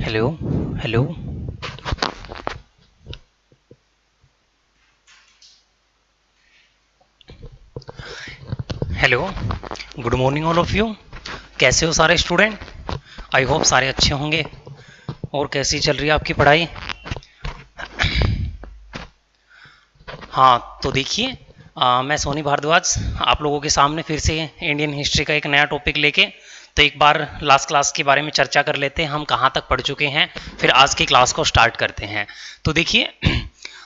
Hello hello. Hello, good morning all of you. कैसे हो सारे स्टूडेंट? आई होप सारे अच्छे होंगे। और कैसी चल रही है आपकी पढ़ाई? हाँ तो देखिए, मैं सोनी भारद्वाज आप लोगों के सामने फिर से इंडियन हिस्ट्री का एक नया टॉपिक लेके, तो एक बार लास्ट क्लास के बारे में चर्चा कर लेते हैं, हम कहाँ तक पढ़ चुके हैं, फिर आज की क्लास को स्टार्ट करते हैं। तो देखिए,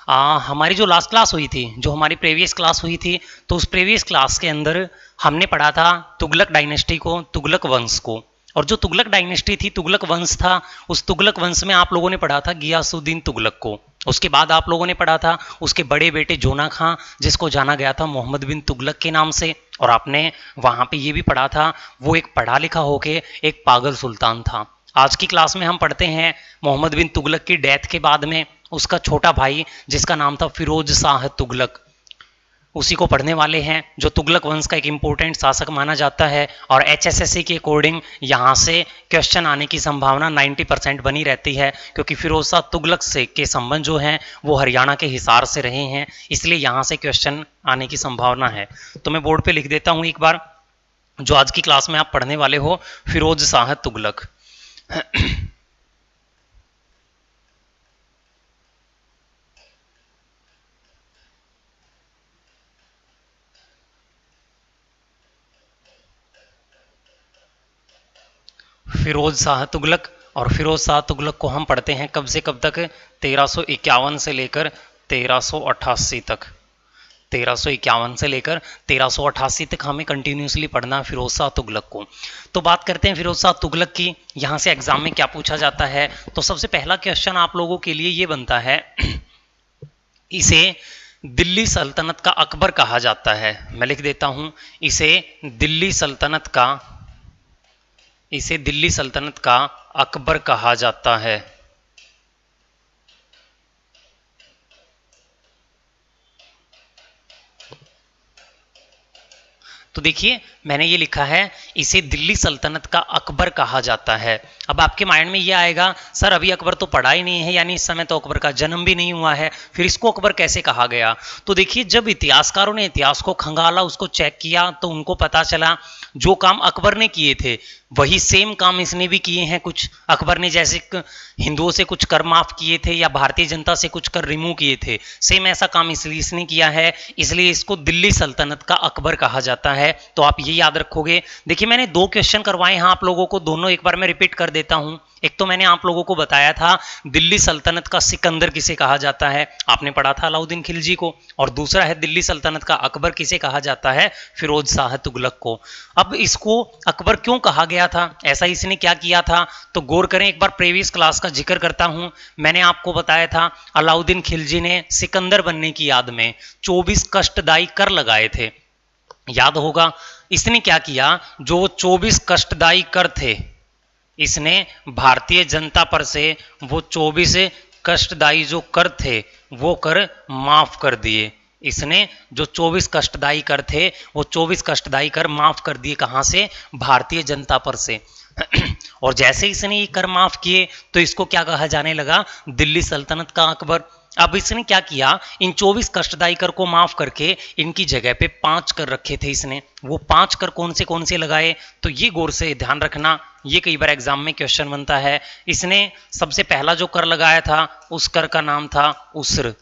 हमारी जो लास्ट क्लास हुई थी, जो हमारी प्रीवियस क्लास हुई थी, तो उस प्रीवियस क्लास के अंदर हमने पढ़ा था तुगलक डायनेस्टी को, तुगलक वंश को। और जो तुगलक डायनेस्टी थी, तुगलक वंश था, उस तुगलक वंश में आप लोगों ने पढ़ा था गियासुद्दीन तुगलक को। उसके बाद आप लोगों ने पढ़ा था उसके बड़े बेटे जोना खां, जिसको जाना गया था मोहम्मद बिन तुगलक के नाम से। और आपने वहां पे ये भी पढ़ा था, वो एक पढ़ा लिखा होके एक पागल सुल्तान था। आज की क्लास में हम पढ़ते हैं मोहम्मद बिन तुगलक की डेथ के बाद में उसका छोटा भाई, जिसका नाम था फिरोज शाह तुगलक, उसी को पढ़ने वाले हैं, जो तुगलक वंश का एक इंपॉर्टेंट शासक माना जाता है। और एचएसएससी के अकॉर्डिंग यहाँ से क्वेश्चन आने की संभावना 90% बनी रहती है, क्योंकि फिरोज शाह तुगलक से के संबंध जो हैं वो हरियाणा के हिसार से रहे हैं, इसलिए यहाँ से क्वेश्चन आने की संभावना है। तो मैं बोर्ड पे लिख देता हूँ एक बार, जो आज की क्लास में आप पढ़ने वाले हो, फिरोज शाह तुगलक। फिरोज शाह तुगलक। और फिरोज शाह तुगलक को हम पढ़ते हैं कब से कब तक? 1351 से लेकर 1388 तक। 1351 से लेकर 1388 तक हमें कंटिन्यूसली पढ़ना है फिरोज शाह तुगलक को। तो बात करते हैं फिरोज शाह तुगलक की, यहाँ से एग्जाम में क्या पूछा जाता है। तो सबसे पहला क्वेश्चन आप लोगों के लिए ये बनता है, इसे दिल्ली सल्तनत का अकबर कहा जाता है। मैं लिख देता हूं, इसे दिल्ली सल्तनत का, इसे दिल्ली सल्तनत का अकबर कहा जाता है। तो देखिए, मैंने ये लिखा है, इसे दिल्ली सल्तनत का अकबर कहा जाता है। अब आपके माइंड में ये आएगा, सर अभी अकबर तो पढ़ा ही नहीं है, यानी इस समय तो अकबर का जन्म भी नहीं हुआ है, फिर इसको अकबर कैसे कहा गया? तो देखिए, जब इतिहासकारों ने इतिहास को खंगाला, उसको चेक किया, तो उनको पता चला जो काम अकबर ने किए थे वही सेम काम इसने भी किए हैं कुछ। अकबर ने जैसे हिंदुओं से कुछ कर माफ किए थे या भारतीय जनता से कुछ कर रिमूव किए थे, सेम ऐसा काम इसलिए इसने किया है, इसलिए इसको दिल्ली सल्तनत का अकबर कहा जाता है। तो आप ये याद रखोगे। देखिए, मैंने दो क्वेश्चन करवाए हैं आप लोगों को, दोनों एक बार मैं रिपीट कर देता हूं। एक तो मैंने आप लोगों को बताया था दिल्ली सल्तनत का सिकंदर किसे कहा जाता है, आपने पढ़ा था अलाउद्दीन खिलजी को। और दूसरा है दिल्ली सल्तनत का अकबर किसे कहा जाता है, फिरोज शाह तुगलक को। अब इसको अकबर क्यों कहा गया था, ऐसा इसने क्या किया था, तो गौर करें एक बार, प्रीवियस क्लास का जिक्र करता हूं। मैंने आपको बताया था अलाउद्दीन खिलजी ने सिकंदर बनने की याद में 24 कष्टदायी कर लगाए थे, याद होगा। इसने क्या किया, जो 24 कष्टदायी कर थे, इसने भारतीय जनता पर से वो 24 कष्टदायी जो कर थे वो कर माफ कर दिए। इसने जो 24 कष्टदायी कर थे वो 24 कष्टदायी कर माफ कर दिए, कहां से? भारतीय जनता पर से। और जैसे इसने ये कर माफ किए, तो इसको क्या कहा जाने लगा, दिल्ली सल्तनत का अकबर। अब इसने क्या किया, इन 24 कष्टदायी कर को माफ करके इनकी जगह पे 5 कर रखे थे इसने। वो 5 कर कौन से लगाए, तो ये गौर से ध्यान रखना, ये कई बार एग्जाम में क्वेश्चन बनता है। इसने सबसे पहला जो कर लगाया था, उस कर का नाम था उस्र।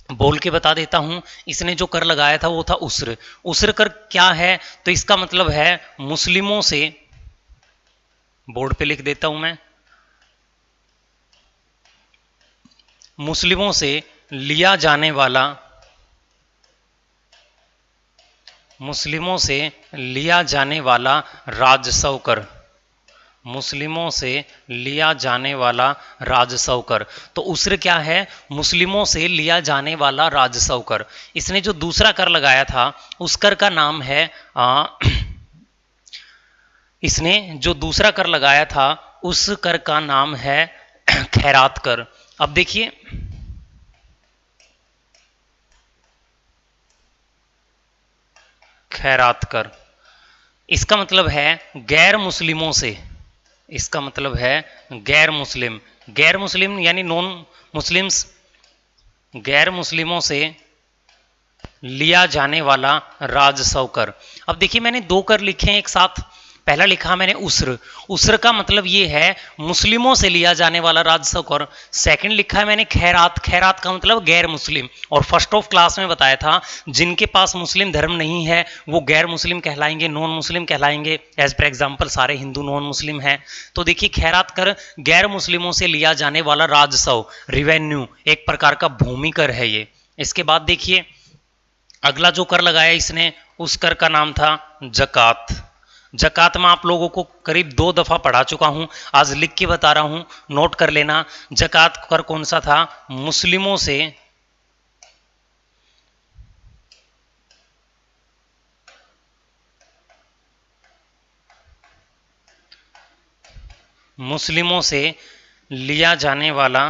बोल के बता देता हूं, इसने जो कर लगाया था वो था उस्र। उस्र कर क्या है, तो इसका मतलब है मुस्लिमों से, बोर्ड पे लिख देता हूं मैं, मुस्लिमों से लिया जाने वाला, मुस्लिमों से लिया जाने वाला राजस्व कर, मुस्लिमों से लिया जाने वाला राजस्व कर। तो उस्र क्या है, मुस्लिमों से लिया जाने वाला राजस्व कर। इसने जो दूसरा कर लगाया था, उस कर का नाम है इसने जो दूसरा कर लगाया था उस कर का नाम है खैरात कर। अब देखिए, खैरात कर, इसका मतलब है गैर मुस्लिमों से, इसका मतलब है गैर मुस्लिम। गैर मुस्लिम यानी नॉन मुस्लिम्स, गैर मुस्लिमों से लिया जाने वाला राजस्व कर। अब देखिए मैंने दो कर लिखे हैं एक साथ। पहला लिखा मैंने उस्र, उस्र का मतलब ये है मुस्लिमों से लिया जाने वाला राजस्व कर। सेकंड लिखा है मैंने खैरात, खैरात का मतलब गैर मुस्लिम। और फर्स्ट ऑफ क्लास में बताया था जिनके पास मुस्लिम धर्म नहीं है वो गैर मुस्लिम कहलाएंगे, नॉन मुस्लिम कहलाएंगे। एज पर एग्जाम्पल सारे हिंदू नॉन मुस्लिम हैं। तो देखिए खैरात कर गैर मुस्लिमों से लिया जाने वाला राजस्व, रिवेन्यू, एक प्रकार का भूमि कर है ये। इसके बाद देखिए अगला जो कर लगाया इसने, उस कर का नाम था जकात। जकात में आप लोगों को करीब 2 दफा पढ़ा चुका हूं, आज लिख के बता रहा हूं, नोट कर लेना। जकात कर कौन सा था? मुस्लिमों से मुस्लिमों से लिया जाने वाला,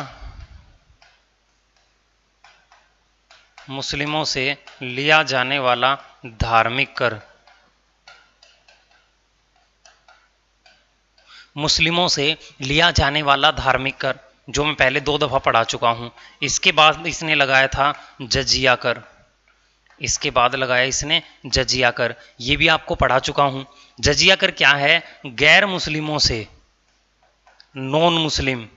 मुस्लिमों से लिया जाने वाला धार्मिक कर। मुस्लिमों से लिया जाने वाला धार्मिक कर, जो मैं पहले 2 दफा पढ़ा चुका हूं। इसके बाद इसने लगाया था जजिया कर। इसके बाद लगाया इसने जजिया कर, ये भी आपको पढ़ा चुका हूं। जजिया कर क्या है? गैर मुस्लिमों से, नॉन मुस्लिम,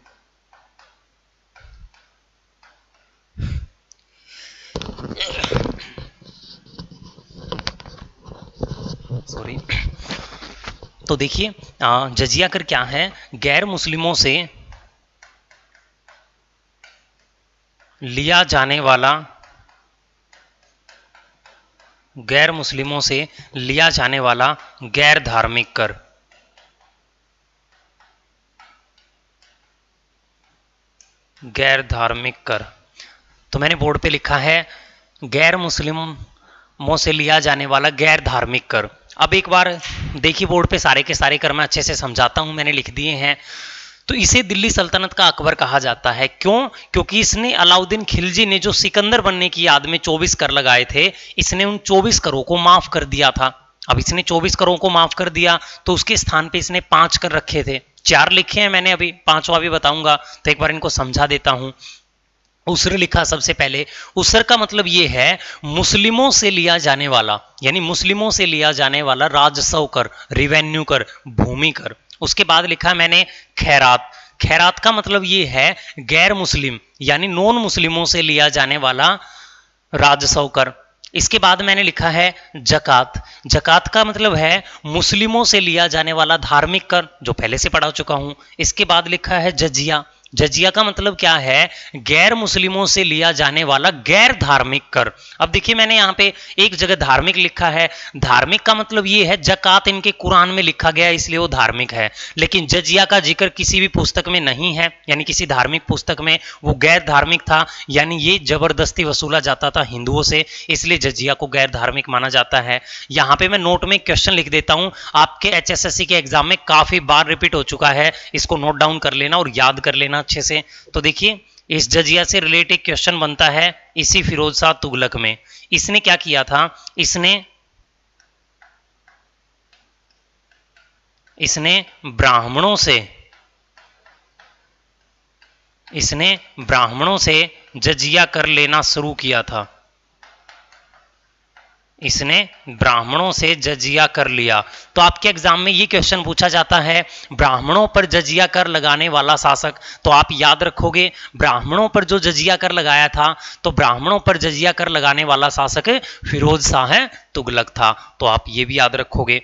सॉरी। तो देखिए जजिया कर क्या है? गैर मुस्लिमों से लिया जाने वाला, गैर मुस्लिमों से लिया जाने वाला गैर धार्मिक कर। गैर धार्मिक कर, तो मैंने बोर्ड पे लिखा है गैर मुस्लिमों से लिया जाने वाला गैर धार्मिक कर। अब एक बार देखिए बोर्ड पे सारे के सारे कर मैं अच्छे से समझाता हूं, मैंने लिख दिए हैं। तो इसे दिल्ली सल्तनत का अकबर कहा जाता है। क्यों? क्योंकि इसने अलाउद्दीन खिलजी ने जो सिकंदर बनने की याद में 24 कर लगाए थे, इसने उन 24 करों को माफ कर दिया था। अब इसने 24 करों को माफ कर दिया तो उसके स्थान पे इसने 5 कर रखे थे। 4 लिखे हैं मैंने, अभी 5वां भी बताऊंगा, तो एक बार इनको समझा देता हूं। उसर लिखा सबसे पहले। उसर का मतलब यह है मुस्लिमों से लिया जाने वाला, यानी मुस्लिमों से लिया जाने वाला राजस्व कर, रिवेन्यू कर, भूमि कर। उसके बाद लिखा मैंने खैरात। खैरात का मतलब यह है गैर मुस्लिम यानी नॉन मुस्लिमों से लिया जाने वाला राजस्व कर। इसके बाद मैंने लिखा है जकात। जकात का मतलब है मुस्लिमों से लिया जाने वाला धार्मिक कर, जो पहले से पढ़ा चुका हूं। इसके बाद लिखा है जजिया। जजिया का मतलब क्या है? गैर मुस्लिमों से लिया जाने वाला गैर धार्मिक कर। अब देखिए मैंने यहां पे एक जगह धार्मिक लिखा है। धार्मिक का मतलब यह है जकात इनके कुरान में लिखा गया इसलिए वो धार्मिक है, लेकिन जजिया का जिक्र किसी भी पुस्तक में नहीं है, यानी किसी धार्मिक पुस्तक में वो गैर धार्मिक था, यानी ये जबरदस्ती वसूला जाता था हिंदुओं से, इसलिए जजिया को गैर धार्मिक माना जाता है। यहां पे मैं नोट में क्वेश्चन लिख देता हूं, आपके एचएसएससी के एग्जाम में काफी बार रिपीट हो चुका है, इसको नोट डाउन कर लेना और याद कर लेना अच्छे से। तो देखिए इस जजिया से रिलेटेड क्वेश्चन बनता है इसी फिरोज शाह तुगलक में। इसने क्या किया था? इसने ब्राह्मणों से जजिया कर लेना शुरू किया था। इसने ब्राह्मणों से जजिया कर लिया। तो आपके एग्जाम में ये क्वेश्चन पूछा जाता है ब्राह्मणों पर जजिया कर लगाने वाला शासक, तो आप याद रखोगे ब्राह्मणों पर जो जजिया कर लगाया था, तो ब्राह्मणों पर जजिया कर लगाने वाला शासक फिरोज शाह तुगलक था, तो आप ये भी याद रखोगे।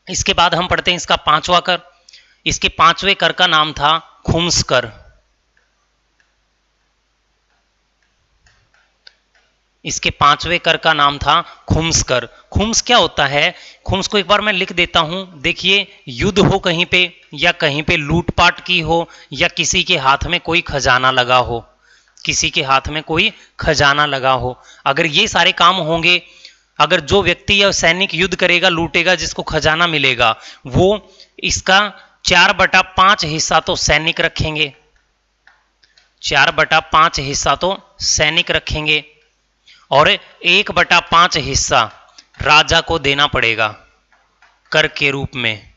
इसके बाद हम पढ़ते हैं इसका 5वां कर। इसके 5वें कर का नाम था खुम्स कर। इसके 5वें कर का नाम था खुम्स कर। खुम्स क्या होता है? खुम्स को एक बार मैं लिख देता हूं। देखिए युद्ध हो कहीं पे, या कहीं पे लूटपाट की हो, या किसी के हाथ में कोई खजाना लगा हो, किसी के हाथ में कोई खजाना लगा हो, अगर ये सारे काम होंगे, अगर जो व्यक्ति या सैनिक युद्ध करेगा, लूटेगा, जिसको खजाना मिलेगा, वो इसका 4/5 हिस्सा तो सैनिक रखेंगे, 4/5 हिस्सा तो सैनिक रखेंगे, और 1/5 हिस्सा राजा को देना पड़ेगा कर के रूप में।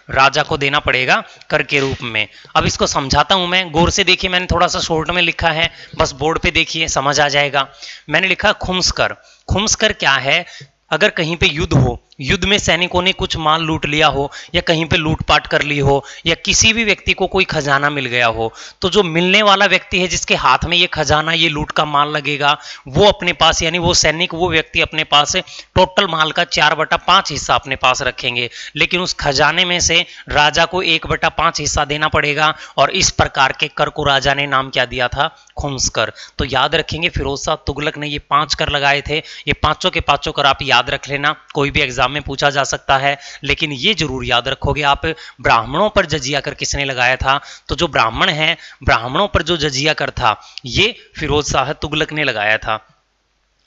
राजा को देना पड़ेगा कर के रूप में। अब इसको समझाता हूं मैं, गौर से देखिए, मैंने थोड़ा सा शॉर्ट में लिखा है, बस बोर्ड पे देखिए समझ आ जाएगा। मैंने लिखा खुम्सकर। खुम्सकर क्या है, अगर कहीं पे युद्ध हो, युद्ध में सैनिकों ने कुछ माल लूट लिया हो या कहीं पे लूटपाट कर ली हो या किसी भी व्यक्ति को कोई खजाना मिल गया हो, तो जो मिलने वाला व्यक्ति है जिसके हाथ में ये खजाना, ये लूट का माल लगेगा, वो अपने पास, यानी वो सैनिक, वो व्यक्ति अपने पास टोटल माल का 4/5 हिस्सा अपने पास रखेंगे, लेकिन उस खजाने में से राजा को 1/5 हिस्सा देना पड़ेगा। और इस प्रकार के कर को राजा ने नाम क्या दिया था, खुम्सकर। तो याद रखेंगे फिरोज शाह तुगलक ने ये 5 कर लगाए थे। ये पांचों के पांचों कर आप याद रख लेना, कोई भी एग्जाम में पूछा जा सकता है। लेकिन ये जरूर याद रखोगे आप, ब्राह्मणों पर जजिया कर किसने लगाया था, तो जो ब्राह्मण हैं, ब्राह्मणों पर जो जजिया कर था ये फिरोज शाह तुगलक ने लगाया था।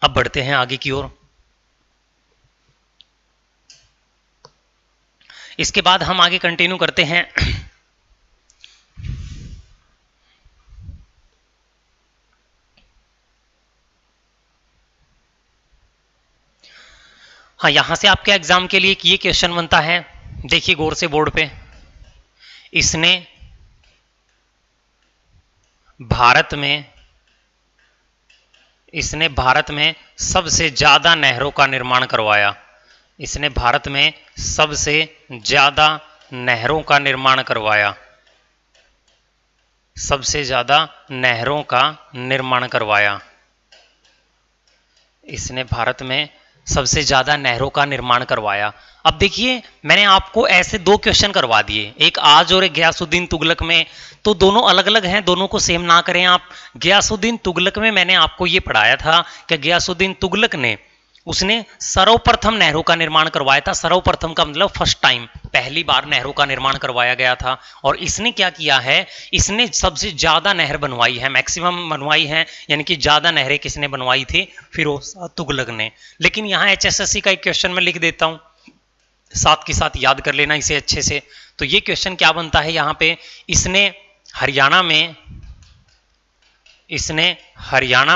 अब बढ़ते हैं आगे की ओर। इसके बाद हम आगे कंटिन्यू करते हैं। हाँ, यहां से आपके एग्जाम के लिए ये क्वेश्चन बनता है, देखिए गौर से बोर्ड पे। इसने भारत में सबसे ज्यादा नहरों का निर्माण करवाया। इसने भारत में सबसे ज्यादा नहरों का निर्माण करवाया। सबसे ज्यादा नहरों का निर्माण करवाया। इसने भारत में सबसे ज्यादा नहरों का निर्माण करवाया। अब देखिए, मैंने आपको ऐसे 2 क्वेश्चन करवा दिए, एक आज और एक गयासुद्दीन तुगलक में, तो दोनों अलग अलग हैं, दोनों को सेम ना करें आप। गयासुद्दीन तुगलक में मैंने आपको ये पढ़ाया था कि गयासुद्दीन तुगलक ने, उसने सर्वप्रथम नहरों का निर्माण करवाया था। सर्वप्रथम का मतलब फर्स्ट टाइम, पहली बार नहरों का निर्माण करवाया गया था। और इसने क्या किया है, इसने सबसे ज्यादा नहर बनवाई है, मैक्सिमम बनवाई है, यानी कि ज्यादा नहरें किसने बनवाई थी, फिरोज शाह तुगलक ने। लेकिन यहां एचएसएससी का एक क्वेश्चन मैं लिख देता हूं, साथ के साथ याद कर लेना इसे अच्छे से। तो ये क्वेश्चन क्या बनता है यहां पे, इसने हरियाणा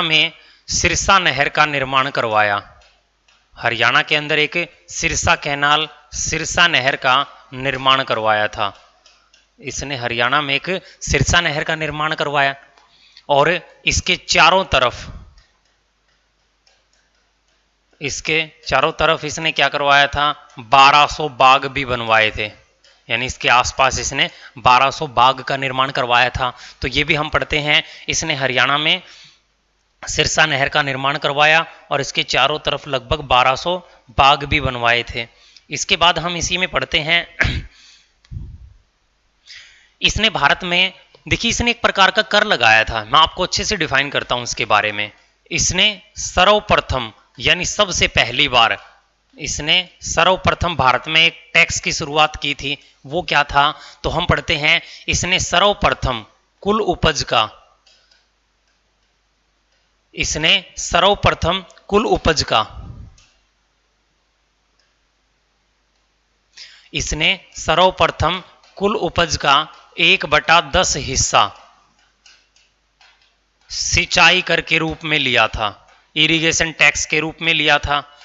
में सिरसा नहर का निर्माण करवाया। हरियाणा के अंदर एक सिरसा कैनाल, सिरसा नहर का निर्माण करवाया था। इसने हरियाणा में एक सिरसा नहर का निर्माण करवाया और इसके चारों तरफ इसने क्या करवाया था, 1200 बाग भी बनवाए थे, यानी इसके आसपास इसने 1200 बाग का निर्माण करवाया था। तो ये भी हम पढ़ते हैं, इसने हरियाणा में सिरसा नहर का निर्माण करवाया और इसके चारों तरफ लगभग 1200 बाग भी बनवाए थे। इसके बाद हम इसी में पढ़ते हैं, इसने भारत में, देखिए इसने एक प्रकार का कर लगाया था, मैं आपको अच्छे से डिफाइन करता हूं इसके बारे में। इसने सर्वप्रथम, यानी सबसे पहली बार, इसने सर्वप्रथम भारत में एक टैक्स की शुरुआत की थी। वो क्या था, तो हम पढ़ते हैं, इसने सर्वप्रथम कुल उपज का, इसने सर्वप्रथम कुल उपज का, इसने सर्वप्रथम कुल उपज का 1/10 हिस्सा सिंचाई कर के रूप में लिया था, इरिगेशन टैक्स के रूप में लिया था,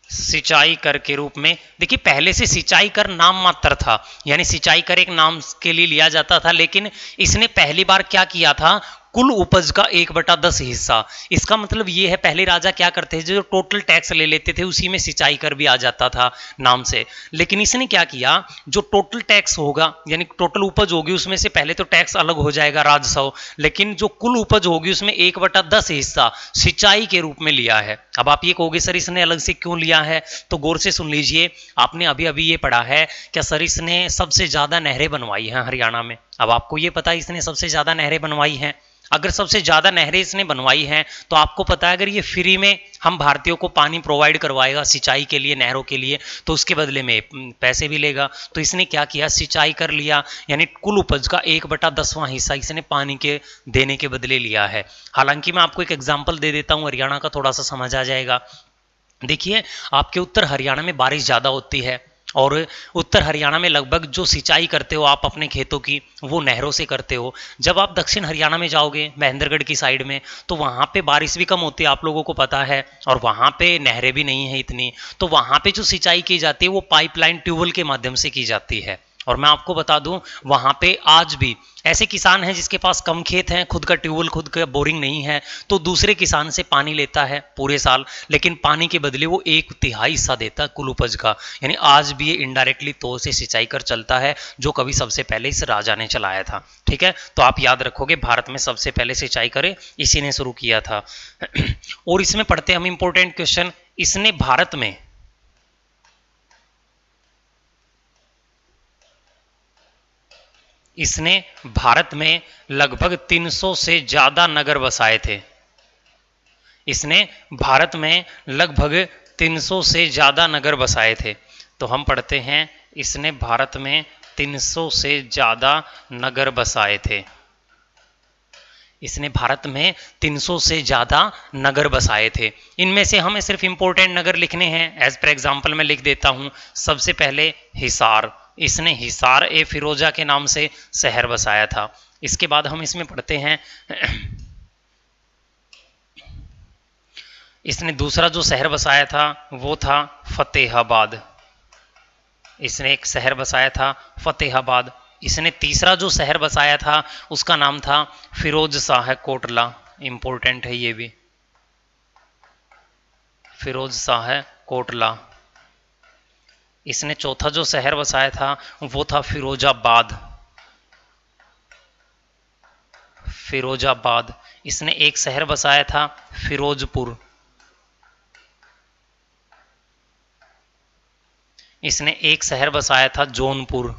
सिंचाई कर के रूप में। देखिए पहले से सिंचाई कर नाम मात्र था, यानी सिंचाई कर एक नाम के लिए लिया जाता था, लेकिन इसने पहली बार क्या किया था, कुल उपज का 1/10 हिस्सा। इसका मतलब ये है, पहले राजा क्या करते थे, जो टोटल टैक्स ले लेते थे उसी में सिंचाई कर भी आ जाता था नाम से। लेकिन इसने क्या किया, जो टोटल टैक्स होगा, यानी टोटल उपज होगी, उसमें से पहले तो टैक्स अलग हो जाएगा राजस्व, लेकिन जो कुल उपज होगी उसमें 1/10 हिस्सा सिंचाई के रूप में लिया है। अब आप ये कहोगे सर इसने अलग से क्यों लिया है, तो गौर से सुन लीजिए, आपने अभी अभी ये पढ़ा है क्या सर इसने सबसे ज्यादा नहरें बनवाई हैं हरियाणा में। अब आपको ये पता है इसने सबसे ज्यादा नहरें बनवाई हैं, अगर सबसे ज्यादा नहरें इसने बनवाई हैं तो आपको पता है अगर ये फ्री में हम भारतीयों को पानी प्रोवाइड करवाएगा सिंचाई के लिए, नहरों के लिए, तो उसके बदले में पैसे भी लेगा। तो इसने क्या किया, सिंचाई कर लिया, यानी कुल उपज का 1/10वां हिस्सा इसने पानी के देने के बदले लिया है। हालांकि मैं आपको एक एग्जाम्पल दे देता हूं हरियाणा का, थोड़ा सा समझ आ जाएगा। देखिए आपके उत्तर हरियाणा में बारिश ज्यादा होती है और उत्तर हरियाणा में लगभग जो सिंचाई करते हो आप अपने खेतों की, वो नहरों से करते हो। जब आप दक्षिण हरियाणा में जाओगे महेंद्रगढ़ की साइड में, तो वहाँ पे बारिश भी कम होती है, आप लोगों को पता है, और वहाँ पे नहरें भी नहीं है इतनी, तो वहाँ पे जो सिंचाई की जाती है वो पाइपलाइन ट्यूबवेल के माध्यम से की जाती है। और मैं आपको बता दूं वहां पे आज भी ऐसे किसान हैं जिसके पास कम खेत हैं, खुद का ट्यूबवेल, खुद का बोरिंग नहीं है, तो दूसरे किसान से पानी लेता है पूरे साल, लेकिन पानी के बदले वो 1/3 हिस्सा देता है कुल उपज का। यानी आज भी ये इनडायरेक्टली तौर से सिंचाई कर चलता है, जो कभी सबसे पहले इस राजा ने चलाया था। ठीक है, तो आप याद रखोगे भारत में सबसे पहले सिंचाई करे इसी ने शुरू किया था। और इसमें पढ़ते हम इंपॉर्टेंट क्वेश्चन, इसने भारत में लगभग 300 से ज्यादा नगर बसाए थे। इसने भारत में लगभग 300 से ज्यादा नगर बसाए थे। तो हम पढ़ते हैं, इसने भारत में 300 से ज्यादा नगर बसाए थे। इसने भारत में 300 से ज्यादा नगर बसाए थे। इनमें से हमें सिर्फ इंपॉर्टेंट नगर लिखने हैं। एज पर एग्जाम्पल मैं लिख देता हूं, सबसे पहले हिसार, इसने हिसार ए फिरोजा के नाम से शहर बसाया था। इसके बाद हम इसमें पढ़ते हैं, इसने दूसरा जो शहर बसाया था वो था फतेहाबाद। इसने एक शहर बसाया था फतेहाबाद। इसने तीसरा जो शहर बसाया था उसका नाम था फिरोज शाह कोटला। इंपॉर्टेंट है ये भी, फिरोज शाह कोटला। इसने चौथा जो शहर बसाया था वो था फिरोजाबाद। फिरोजाबाद। इसने एक शहर बसाया था फिरोजपुर। इसने एक शहर बसाया था जौनपुर।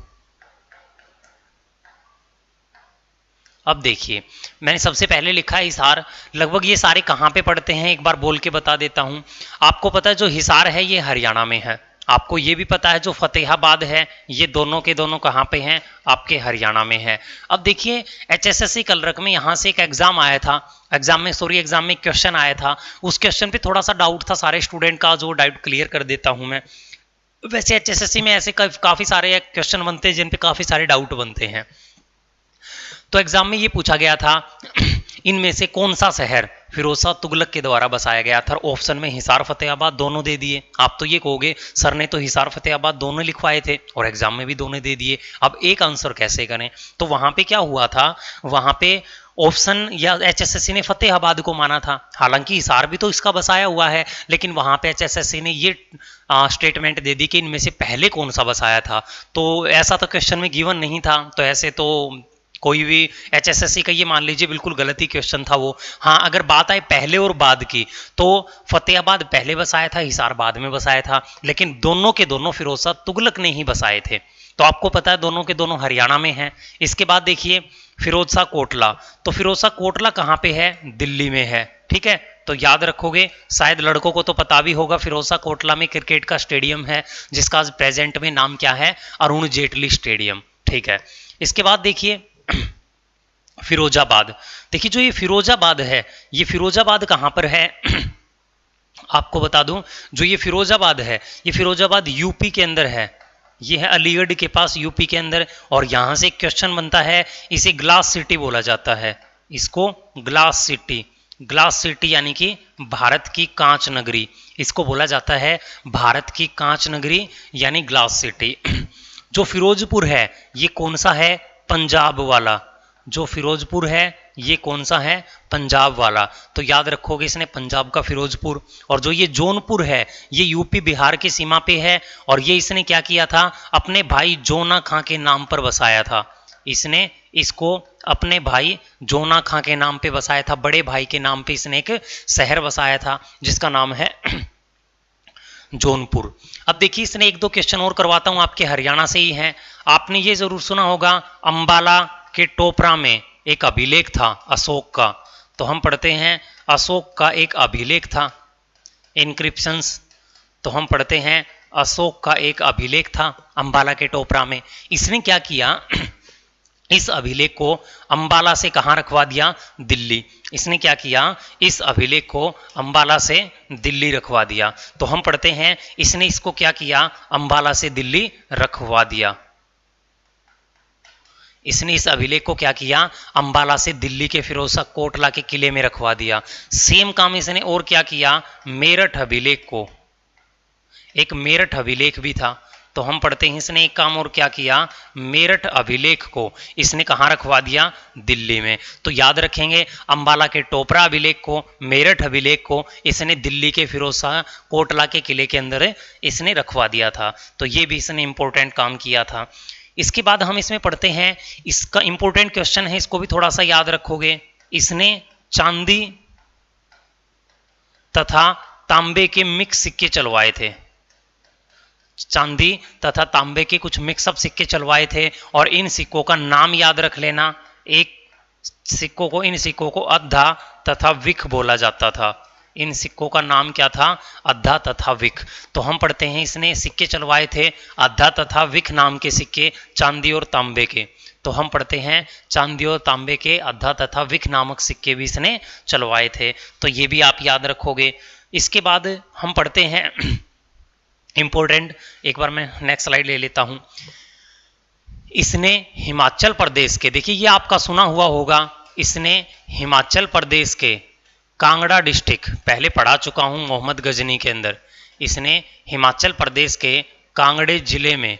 अब देखिए, मैंने सबसे पहले लिखा है हिसार। लगभग ये सारे कहाँ पे पड़ते हैं एक बार बोल के बता देता हूं। आपको पता है जो हिसार है ये हरियाणा में है। आपको ये भी पता है जो फतेहाबाद है ये दोनों के दोनों कहाँ पे हैं, आपके हरियाणा में है। अब देखिए, HSSC कलरक में यहाँ से एक एग्जाम आया था, एग्जाम में क्वेश्चन आया था। उस क्वेश्चन पे थोड़ा सा डाउट था सारे स्टूडेंट का, जो डाउट क्लियर कर देता हूं मैं। वैसे HSSC में ऐसे काफी सारे क्वेश्चन बनते हैं जिन पे काफी सारे डाउट बनते हैं। तो एग्जाम में ये पूछा गया था इनमें से कौन सा शहर फिरोज शाह तुगलक के द्वारा बसाया गया था। ऑप्शन में हिसार फतेहाबाद दोनों दे दिए। आप तो ये कहोगे सर ने तो हिसार फतेहाबाद दोनों लिखवाए थे और एग्जाम में भी दोनों दे दिए, अब एक आंसर कैसे करें। तो वहां पे क्या हुआ था, वहां पे ऑप्शन या HSSC ने फतेहाबाद को माना था। हालांकि हिसार भी तो इसका बसाया हुआ है, लेकिन वहां पे HSSC ने ये स्टेटमेंट दे दी कि इनमें से पहले कौन सा बसाया था। तो ऐसा तो क्वेश्चन में गिवन नहीं था, तो ऐसे तो कोई भी HSSC का ये मान लीजिए बिल्कुल गलत ही क्वेश्चन था वो। हाँ, अगर बात आए पहले और बाद की तो फतेहाबाद पहले बसाया था, हिसार बाद में बसाया था, लेकिन दोनों के दोनों फिरोज शाह तुगलक ने ही बसाए थे। तो आपको पता है दोनों के दोनों हरियाणा में हैं। इसके बाद देखिए फिरोज शाह कोटला। तो फिरोज शाह कोटला कहाँ पे है, दिल्ली में है। ठीक है, तो याद रखोगे, शायद लड़कों को तो पता भी होगा, फिरोज शाह कोटला में क्रिकेट का स्टेडियम है जिसका प्रेजेंट में नाम क्या है, अरुण जेटली स्टेडियम। ठीक है, इसके बाद देखिए फिरोजाबाद। देखिए जो ये फिरोजाबाद है, ये फिरोजाबाद कहां पर है आपको बता दूं, जो ये फिरोजाबाद है ये फिरोजाबाद यूपी के अंदर है। ये है अलीगढ़ के पास यूपी के अंदर। और यहां से क्वेश्चन बनता है, इसे ग्लास सिटी बोला जाता है। इसको ग्लास सिटी, ग्लास सिटी यानी कि भारत की कांच नगरी, इसको बोला जाता है भारत की कांच नगरी यानी ग्लास सिटी। जो फिरोजपुर है ये कौन सा है, पंजाब वाला। जो फिरोजपुर है ये कौन सा है, पंजाब वाला। तो याद रखोगे इसने पंजाब का फिरोजपुर। और जो ये जौनपुर है ये यूपी बिहार की सीमा पे है, और ये इसने क्या किया था, अपने भाई जोना खां के नाम पर बसाया था। इसने इसको अपने भाई जोना खां के नाम पे बसाया था, बड़े भाई के नाम पे इसने एक शहर बसाया था जिसका नाम है जौनपुर। अब देखिए इसने एक दो क्वेश्चन और करवाता हूं, आपके हरियाणा से ही हैं। आपने ये जरूर सुना होगा अंबाला के टोपरा में एक अभिलेख था अशोक का। तो हम पढ़ते हैं अशोक का एक अभिलेख था, इंक्रिप्शंस। तो हम पढ़ते हैं अशोक का एक अभिलेख था अंबाला के टोपरा में। इसने क्या किया, इस अभिलेख को अंबाला से कहां रखवा दिया, दिल्ली। इसने क्या किया, इस अभिलेख को अंबाला से दिल्ली रखवा दिया। तो हम पढ़ते हैं इसने इसको क्या किया, अंबाला से दिल्ली रखवा दिया। इसने इस अभिलेख को क्या किया, अंबाला से दिल्ली के फिरोज शाह कोटला के किले में रखवा दिया। सेम काम इसने और क्या किया, मेरठ अभिलेख को, एक मेरठ अभिलेख भी था। तो हम पढ़ते हैं इसने एक काम और क्या किया, मेरठ अभिलेख को इसने कहाँ रखवा दिया, दिल्ली में। तो याद रखेंगे अंबाला के टोपरा अभिलेख को, मेरठ अभिलेख को इसने दिल्ली के फिरोज शाह कोटला के किले के अंदर इसने रखवा दिया था। तो ये भी इसने इंपॉर्टेंट काम किया था। इसके बाद हम इसमें पढ़ते हैं, इसका इंपॉर्टेंट क्वेश्चन है, इसको भी थोड़ा सा याद रखोगे। इसने चांदी तथा तांबे के मिक्स सिक्के चलवाए थे, चांदी तथा तांबे के कुछ मिक्सअप सिक्के चलवाए थे, और इन सिक्कों का नाम याद रख लेना। एक सिक्कों को, इन सिक्कों को अद्धा तथा विख बोला जाता था। इन सिक्कों का नाम क्या था, अद्धा तथा विख। तो हम पढ़ते हैं इसने सिक्के चलवाए थे अद्धा तथा विख नाम के सिक्के, चांदी और तांबे के। तो हम पढ़ते हैं चांदी और तांबे के अद्धा तथा विख नामक सिक्के भी इसने चलवाए थे। तो ये भी आप याद रखोगे। इसके बाद हम पढ़ते हैं इंपॉर्टेंट, एक बार मैं नेक्स्ट स्लाइड ले लेता हूं। इसने हिमाचल प्रदेश के, देखिए ये आपका सुना हुआ होगा, इसने हिमाचल प्रदेश के कांगड़ा डिस्ट्रिक्ट, पहले पढ़ा चुका हूं मोहम्मद गजनी के अंदर, इसने हिमाचल प्रदेश के कांगड़े जिले में,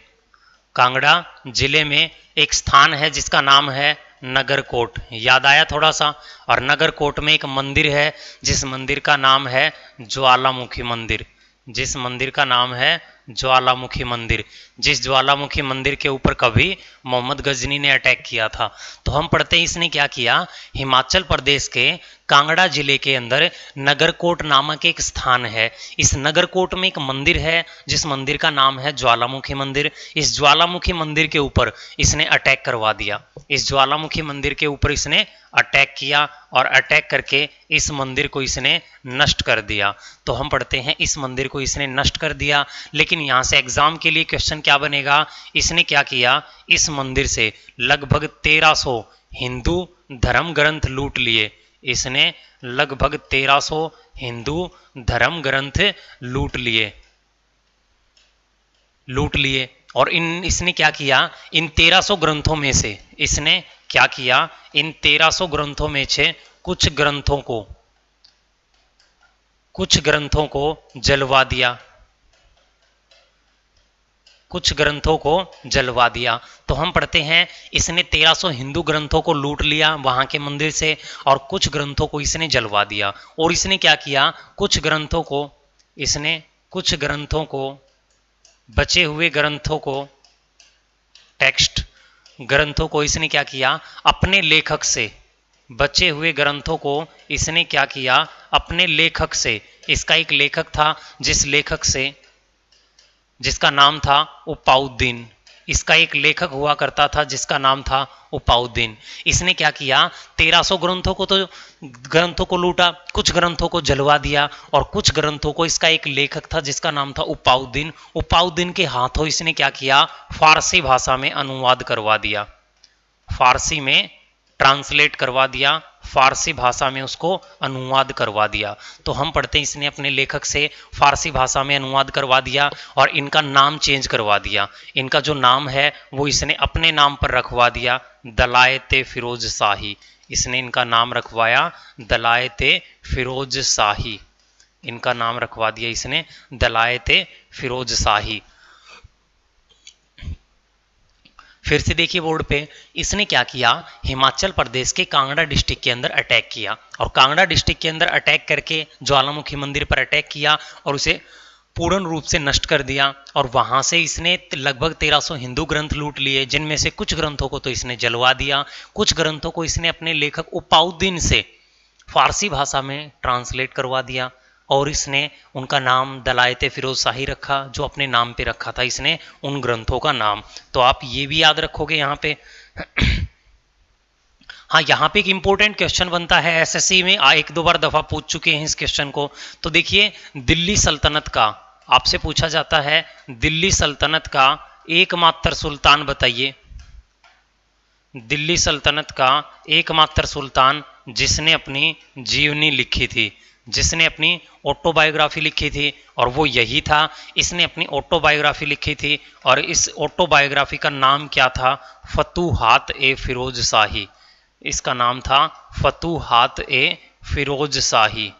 कांगड़ा जिले में एक स्थान है जिसका नाम है नगरकोट। याद आया थोड़ा सा। और नगरकोट में एक मंदिर है जिस मंदिर का नाम है ज्वालामुखी मंदिर, जिस मंदिर का नाम है ज्वालामुखी मंदिर, जिस ज्वालामुखी मंदिर के ऊपर कभी मोहम्मद गजनी ने अटैक किया था। तो हम पढ़ते हैं इसने क्या किया, हिमाचल प्रदेश के कांगड़ा जिले के अंदर नगरकोट नामक एक स्थान है। इस नगरकोट में एक मंदिर है जिस मंदिर का नाम है ज्वालामुखी मंदिर। इस ज्वालामुखी मंदिर के ऊपर इसने अटैक करवा दिया। इस ज्वालामुखी मंदिर के ऊपर इसने अटैक किया और अटैक करके इस मंदिर को इसने नष्ट कर दिया। तो हम पढ़ते हैं इस मंदिर को इसने नष्ट कर दिया। लेकिन यहाँ से एग्जाम के लिए क्वेश्चन क्या बनेगा, इसने क्या किया, इस मंदिर से लगभग 1300 हिंदू धर्म ग्रंथ लूट लिए। इसने लगभग 1300 हिंदू धर्म ग्रंथ लूट लिए। और इसने क्या किया, इन 1300 ग्रंथों में से इसने क्या किया, इन 1300 ग्रंथों में से कुछ ग्रंथों को जलवा दिया, कुछ ग्रंथों को जलवा दिया। तो हम पढ़ते हैं इसने 1300 हिंदू ग्रंथों को लूट लिया वहां के मंदिर से, और कुछ ग्रंथों को इसने जलवा दिया। और इसने क्या किया, कुछ ग्रंथों को बचे हुए ग्रंथों को, टेक्स्ट ग्रंथों को इसने क्या किया, अपने लेखक से, बचे हुए ग्रंथों को इसने क्या किया, अपने लेखक से, इसका एक लेखक था जिसका नाम था उपाउद्दीन, इसका एक लेखक हुआ करता था जिसका नाम था उपाउद्दीन। इसने क्या किया, 1300 ग्रंथों को लूटा, कुछ ग्रंथों को जलवा दिया, और कुछ ग्रंथों को, इसका एक लेखक था जिसका नाम था उपाउद्दीन के हाथों इसने क्या किया, फारसी भाषा में अनुवाद करवा दिया, फारसी में ट्रांसलेट करवा दिया, फारसी भाषा में उसको अनुवाद करवा दिया। तो हम पढ़ते हैं इसने अपने लेखक से फारसी भाषा में अनुवाद करवा दिया और इनका नाम चेंज करवा दिया। इनका जो नाम है वो इसने अपने नाम पर रखवा दिया, दलायते फिरोज शाही। इसने इनका नाम रखवाया दलायते फिरोज शाही, इनका नाम रखवा दिया इसने दलायते फिरोज शाही। फिर से देखिए बोर्ड पे, इसने क्या किया, हिमाचल प्रदेश के कांगड़ा डिस्ट्रिक्ट के अंदर अटैक किया, और कांगड़ा डिस्ट्रिक्ट के अंदर अटैक करके ज्वालामुखी मंदिर पर अटैक किया और उसे पूर्ण रूप से नष्ट कर दिया। और वहां से इसने लगभग 1300 हिंदू ग्रंथ लूट लिए, जिनमें से कुछ ग्रंथों को तो इसने जलवा दिया, कुछ ग्रंथों को इसने अपने लेखक उपाउद्दीन से फारसी भाषा में ट्रांसलेट करवा दिया, और इसने उनका नाम दलायते फिरोज शाही रखा, जो अपने नाम पे रखा था इसने उन ग्रंथों का नाम। तो आप ये भी याद रखोगे यहाँ पे। हाँ, यहाँ पे एक इंपॉर्टेंट क्वेश्चन बनता है, एसएससी में एक दो बार दफा पूछ चुके हैं इस क्वेश्चन को। तो देखिए, दिल्ली सल्तनत का आपसे पूछा जाता है, दिल्ली सल्तनत का एकमात्र सुल्तान बताइए। दिल्ली सल्तनत का एकमात्र सुल्तान जिसने अपनी जीवनी लिखी थी, जिसने अपनी ऑटोबायोग्राफी लिखी थी, और वो यही था। इसने अपनी ऑटोबायोग्राफी लिखी थी और इस ऑटोबायोग्राफी का नाम क्या था, फतूहात ए फिरोज शाही। इसका नाम था फतूहात ए फिरोज शाही,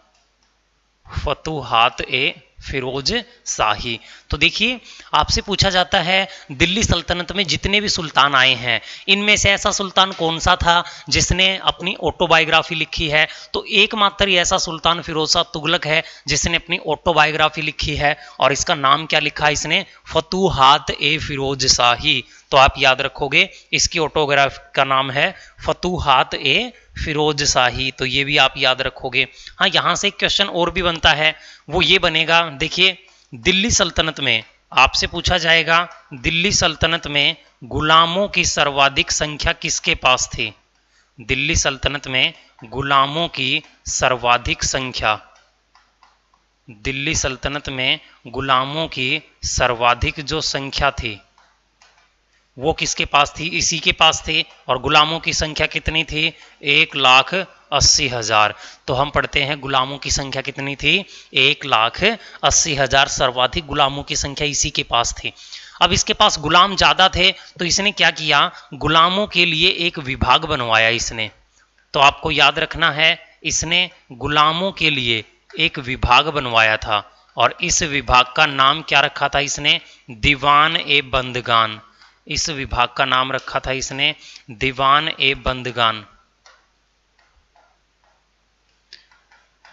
फतूहात ए फिरोज शाही। तो देखिए आपसे पूछा जाता है दिल्ली सल्तनत में जितने भी सुल्तान आए हैं इनमें से ऐसा सुल्तान कौन सा था जिसने अपनी ऑटोबायोग्राफी लिखी है, तो एकमात्र ही ऐसा सुल्तान फिरोज शाह तुगलक है जिसने अपनी ऑटोबायोग्राफी लिखी है और इसका नाम क्या लिखा है इसने, फतूहात ए फिरोज शाही। तो आप याद रखोगे इसकी ऑटोग्राफ का नाम है फतूहात ए फिरोज शाही, तो ये भी आप याद रखोगे। हाँ यहां से एक क्वेश्चन और भी बनता है, वो ये बनेगा, देखिए दिल्ली सल्तनत में आपसे पूछा जाएगा दिल्ली सल्तनत में गुलामों की सर्वाधिक संख्या किसके पास थी। दिल्ली सल्तनत में गुलामों की सर्वाधिक संख्या, दिल्ली सल्तनत में गुलामों की सर्वाधिक जो संख्या थी वो किसके पास थी, इसी के पास थी। और गुलामों की संख्या कितनी थी, 1,80,000। तो हम पढ़ते हैं गुलामों की संख्या कितनी थी, 1,80,000 सर्वाधिक गुलामों की संख्या इसी के पास थी। अब इसके पास गुलाम ज्यादा थे तो इसने क्या किया, गुलामों के लिए एक विभाग बनवाया इसने। तो आपको याद रखना है इसने गुलामों के लिए एक विभाग बनवाया था और इस विभाग का नाम क्या रखा था इसने, दीवान ए बंदगान। इस विभाग का नाम रखा था इसने दीवान ए बंदगान,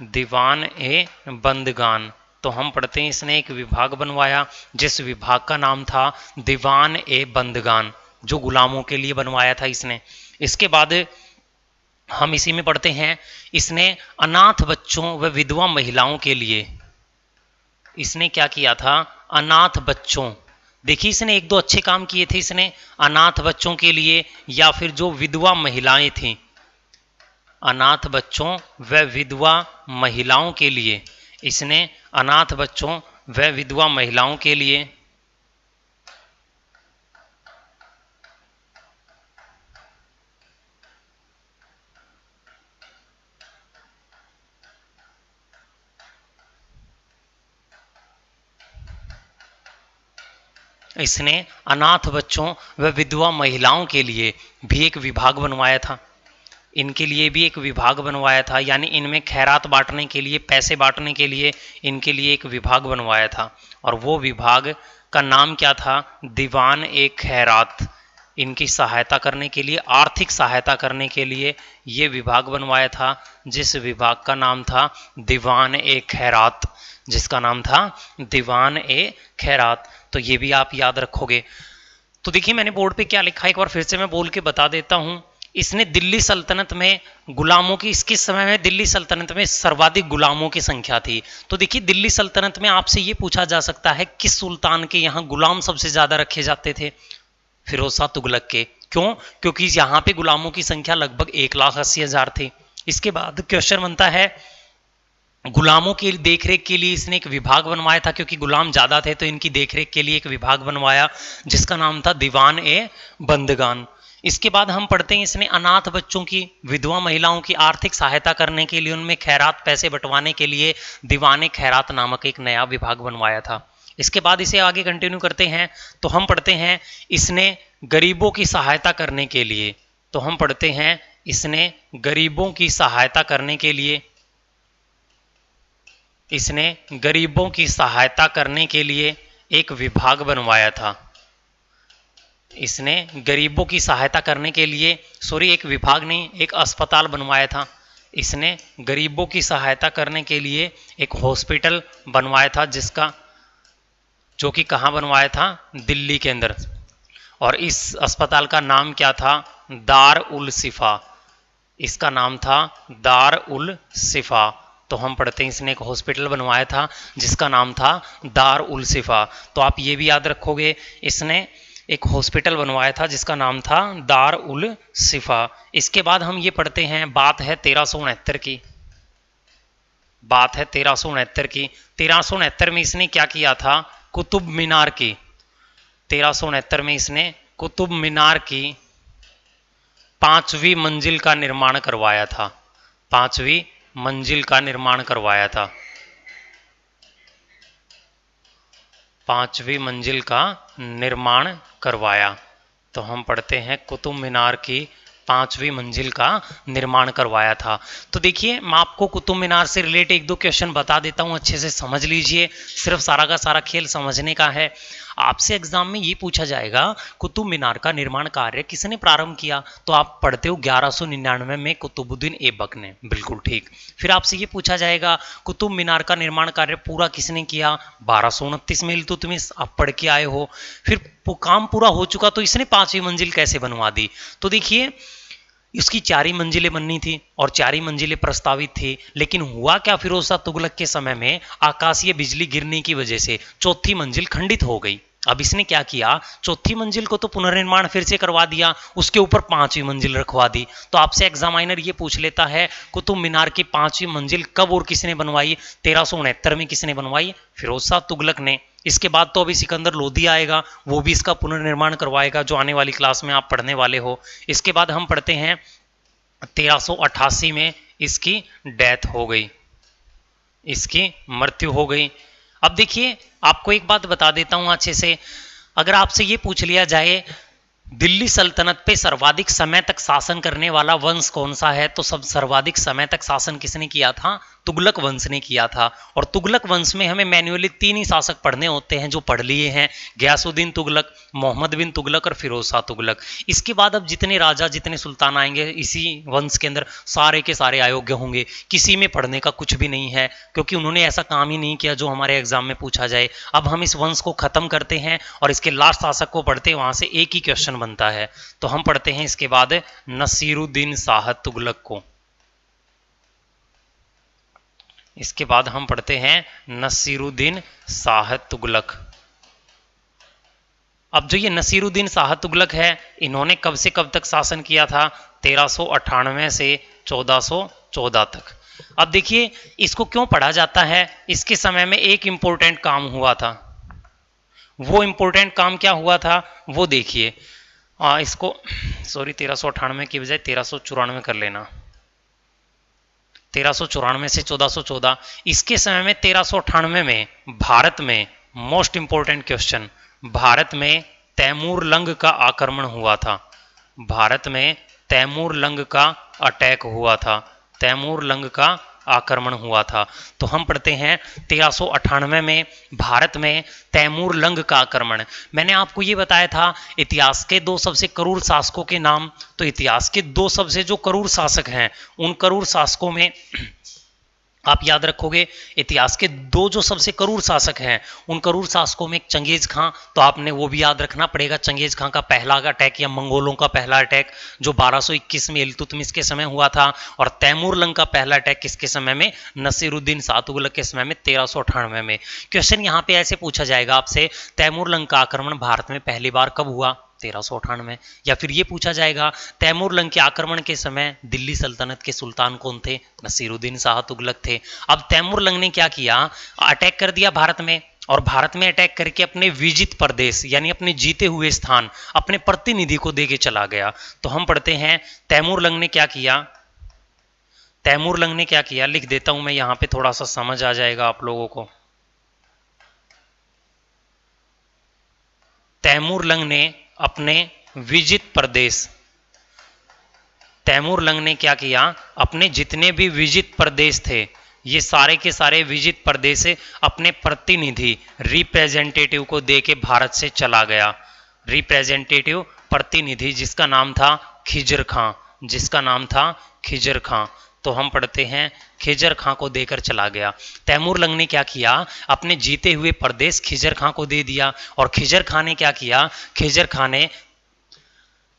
दीवान ए बंदगान। तो हम पढ़ते हैं इसने एक विभाग बनवाया जिस विभाग का नाम था दीवान ए बंदगान, जो गुलामों के लिए बनवाया था इसने। इसके बाद हम इसी में पढ़ते हैं इसने अनाथ बच्चों व विधवा महिलाओं के लिए इसने क्या किया था, अनाथ बच्चों, देखिए इसने एक दो अच्छे काम किए थे इसने, अनाथ बच्चों के लिए या फिर जो विधवा महिलाएं थीं, अनाथ बच्चों व विधवा महिलाओं के लिए इसने अनाथ बच्चों व विधवा महिलाओं के लिए इसने अनाथ बच्चों व विधवा महिलाओं के लिए भी एक विभाग बनवाया था, इनके लिए भी एक विभाग बनवाया था, यानी इनमें खैरात बांटने के लिए, पैसे बांटने के लिए इनके लिए एक विभाग बनवाया था। और वो विभाग का नाम क्या था, दीवान ए खैरात। इनकी सहायता करने के लिए, आर्थिक सहायता करने के लिए ये विभाग बनवाया था जिस विभाग का नाम था दीवान ए खैरात, जिसका नाम था दीवान ए खैरात। तो ये भी आप याद रखोगे। तो देखिए मैंने बोर्ड पे क्या लिखा है एक बार फिर से मैं बोल के बता देता हूं। इसने दिल्ली सल्तनत में गुलामों की, इसके समय में दिल्ली सल्तनत में सर्वाधिक गुलामों की संख्या थी। तो देखिए दिल्ली सल्तनत में आपसे ये पूछा जा सकता है किस सुल्तान के यहाँ गुलाम सबसे ज्यादा रखे जाते थे, फिरोज शाह तुगलक के। क्यों, क्योंकि यहाँ पे गुलामों की संख्या लगभग 1,80,000 थी। इसके बाद क्वेश्चन बनता है गुलामों की देखरेख के लिए इसने एक विभाग बनवाया था, क्योंकि गुलाम ज्यादा थे तो इनकी देखरेख के लिए एक विभाग बनवाया जिसका नाम था दीवान ए बंदगान। इसके बाद हम पढ़ते हैं इसने अनाथ बच्चों की, विधवा महिलाओं की आर्थिक सहायता करने के लिए, उनमें खैरात पैसे बंटवाने के लिए दीवान खैरात नामक एक नया विभाग बनवाया था। इसके बाद इसे आगे कंटिन्यू करते हैं तो हम पढ़ते हैं इसने गरीबों की सहायता करने के लिए, तो हम पढ़ते हैं इसने गरीबों की सहायता करने के लिए, इसने गरीबों की सहायता करने के लिए एक विभाग बनवाया था। इसने गरीबों की सहायता करने के लिए, सॉरी एक विभाग नहीं, एक अस्पताल बनवाया था। इसने गरीबों की सहायता करने के लिए एक हॉस्पिटल बनवाया था जिसका, जो कि कहाँ बनवाया था, दिल्ली के अंदर। और इस अस्पताल का नाम क्या था, दार उल शिफा। इसका नाम था दार उल शिफा। तो हम पढ़ते हैं इसने एक हॉस्पिटल बनवाया था जिसका नाम था दार उल शिफा। तो आप ये भी याद रखोगे इसने एक हॉस्पिटल बनवाया था जिसका नाम था दार उल शिफा। इसके बाद हम ये पढ़ते हैं, बात है 1369 की, बात है 1369 की। 1369 में इसने क्या किया था, कुतुब मीनार की, 1369 में इसने कुतुब मीनार की 5वीं मंजिल का निर्माण करवाया था, 5वीं मंजिल का निर्माण करवाया था, 5वीं मंजिल का निर्माण करवाया। तो हम पढ़ते हैं कुतुब मीनार की 5वीं मंजिल का निर्माण करवाया था। तो देखिए मैं आपको कुतुब मीनार से रिलेट एक दो क्वेश्चन बता देता हूँ, अच्छे से समझ लीजिए, सिर्फ सारा का सारा खेल समझने का है। आपसे एग्जाम में ये पूछा जाएगा कुतुब मीनार का निर्माण कार्य किसने प्रारंभ किया, तो आप पढ़ते हो 1199 में कुतुबुद्दीन ऐबक ने, बिल्कुल ठीक। फिर आपसे ये पूछा जाएगा कुतुब मीनार का निर्माण कार्य पूरा किसने किया, 1229 में, इल्तुतमिश, आप पढ़ के आए हो। फिर काम पूरा हो चुका तो इसने 5वीं मंजिल कैसे बनवा दी, तो देखिए इसकी 4 ही मंजिलें बननी थी और 4 ही मंजिलें प्रस्तावित थी, लेकिन हुआ क्या, फिरोज शाह तुगलक के समय में आकाशीय बिजली गिरने की वजह से चौथी मंजिल खंडित हो गई। अब इसने क्या किया, चौथी मंजिल को तो पुनर्निर्माण फिर से करवा दिया, उसके ऊपर 5वीं मंजिल रखवा दी। तो आपसे एग्जामिनर ये पूछ लेता है कुतुब मीनार की 5वीं मंजिल कब और किसने बनवाई, 1369 में किसने बनवाई, फिरोज शाह तुगलक ने। इसके बाद तो अभी सिकंदर लोधी आएगा, वो भी इसका पुनर्निर्माण करवाएगा, जो आने वाली क्लास में आप पढ़ने वाले हो। इसके बाद हम पढ़ते हैं 1388 में इसकी डेथ हो गई, इसकी मृत्यु हो गई। अब देखिए आपको एक बात बता देता हूं अच्छे से, अगर आपसे ये पूछ लिया जाए दिल्ली सल्तनत पे सर्वाधिक समय तक शासन करने वाला वंश कौन सा है, तो सब सर्वाधिक समय तक शासन किसने किया था, तुगलक वंश ने किया था। और तुगलक वंश में हमें मैन्युअली 3 ही शासक पढ़ने होते हैं, जो पढ़ लिए हैं, गयासुद्दीन तुगलक, मोहम्मद बिन तुगलक और फिरोज शाह तुगलक। इसके बाद अब जितने राजा जितने सुल्तान आएंगे इसी वंश के अंदर, सारे के सारे अयोग्य होंगे, किसी में पढ़ने का कुछ भी नहीं है, क्योंकि उन्होंने ऐसा काम ही नहीं किया जो हमारे एग्जाम में पूछा जाए। अब हम इस वंश को खत्म करते हैं और इसके लास्ट शासक को पढ़ते हैं, वहां से एक ही क्वेश्चन बनता है। तो हम पढ़ते हैं इसके बाद नसीरुद्दीन शाह तुगलक को। इसके बाद हम पढ़ते हैं नसीरुद्दीन शाह तुगलक। अब जो ये नसीरुद्दीन शाह तुगलक है, इन्होंने कब से कब तक शासन किया था, 1398 से 1414 तक। अब देखिए इसको क्यों पढ़ा जाता है, इसके समय में एक इंपॉर्टेंट काम हुआ था। वो इंपॉर्टेंट काम क्या हुआ था वो देखिए, इसको सॉरी 1398 की बजाय 1394 कर लेना, 1394 से 1414। इसके समय में 1398 में भारत में मोस्ट इंपोर्टेंट क्वेश्चन, भारत में तैमूर लंग का आक्रमण हुआ था, भारत में तैमूर लंग का अटैक हुआ था, तैमूर लंग का आक्रमण हुआ था। तो हम पढ़ते हैं 1398 में भारत में तैमूर लंग का आक्रमण। मैंने आपको ये बताया था इतिहास के 2 सबसे क्रूर शासकों के नाम, तो इतिहास के 2 सबसे जो क्रूर शासक हैं, उन क्रूर शासकों में आप याद रखोगे, इतिहास के 2 जो सबसे क्रूर शासक हैं, उन क्रूर शासकों में एक चंगेज खां, तो आपने वो भी याद रखना पड़ेगा। चंगेज खां का पहला अटैक या मंगोलों का पहला अटैक जो 1221 में इल्तुतमिश के समय हुआ था, और तैमूर लंग का पहला अटैक किसके समय में, नसीरुद्दीन शाह तुगलक के समय में 1398 में। क्वेश्चन यहाँ पे ऐसे पूछा जाएगा आपसे, तैमूर लंग का आक्रमण भारत में पहली बार कब हुआ, 1398। या फिर ये पूछा जाएगा तैमूर लंग के आक्रमण के समय दिल्ली सल्तनत के सुल्तान कौन थे, नसीरुद्दीन शाह तुगलक थे। अब तैमूर लंग ने क्या किया, अटैक कर दिया भारत में, और भारत में अटैक करके अपने विजित प्रदेश यानी अपने जीते हुए स्थान अपने प्रतिनिधि को देके चला गया। तो हम पढ़ते हैं तैमूर लंग ने क्या किया, तैमूर लंग ने क्या किया, लिख देता हूं मैं यहां पे, थोड़ा सा समझ आ जाएगा आप लोगों को। तैमूर लंग ने अपने विजित प्रदेश, तैमूर लंग ने क्या किया, अपने जितने भी विजित प्रदेश थे, ये सारे के सारे विजित प्रदेश अपने प्रतिनिधि रिप्रेजेंटेटिव को देके भारत से चला गया। रिप्रेजेंटेटिव प्रतिनिधि जिसका नाम था खिजर खां, जिसका नाम था खिजर खां। तो हम पढ़ते हैं खिजर खां को देकर चला गया। तैमूर लंग ने क्या किया, अपने जीते हुए प्रदेश खिजर खां को दे दिया, और खिजर खां ने क्या किया, खिजर खां ने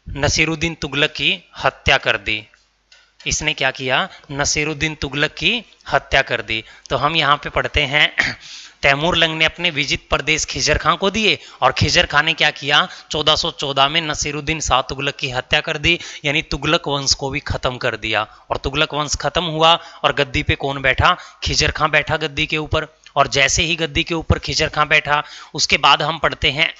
नसीरुद्दीन तुगलक की हत्या कर दी। इसने क्या किया, नसीरुद्दीन तुगलक की हत्या कर दी। तो हम यहाँ पे पढ़ते हैं तैमूर लंग ने अपने विजित प्रदेश खिजर खां को दिए, और खिजर खां ने क्या किया, 1414 में नसीरुद्दीन शाह तुगलक की हत्या कर दी, यानी तुगलक वंश को भी खत्म कर दिया। और तुगलक वंश खत्म हुआ और गद्दी पे कौन बैठा, खिजर खां बैठा गद्दी के ऊपर। और जैसे ही गद्दी के ऊपर खिजर खां बैठा, उसके बाद हम पढ़ते हैं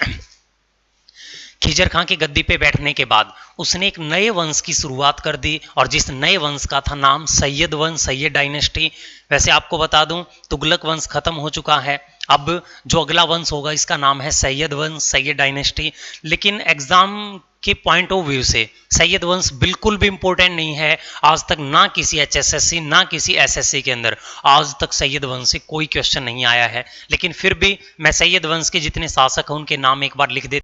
खिजर खां के गद्दी पे बैठने के बाद उसने एक नए वंश की शुरुआत कर दी, और जिस नए वंश का था नाम सैयद वंश, सैयद डायनेस्टी। वैसे आपको बता दूं तुगलक वंश खत्म हो चुका है, अब जो अगला वंश होगा इसका नाम है सैयद वंश, सैयद डायनेस्टी। लेकिन एग्जाम के पॉइंट ऑफ व्यू से सैयद वंश बिल्कुल भी इंपॉर्टेंट नहीं है। आज तक ना किसी एचएसएससी ना किसी एसएससी के अंदर आज तक सैयद वंश से कोई क्वेश्चन नहीं आया है। लेकिन फिर भी मैं सैयद वंश के जितने शासक हैं उनके नाम एक बार लिख देता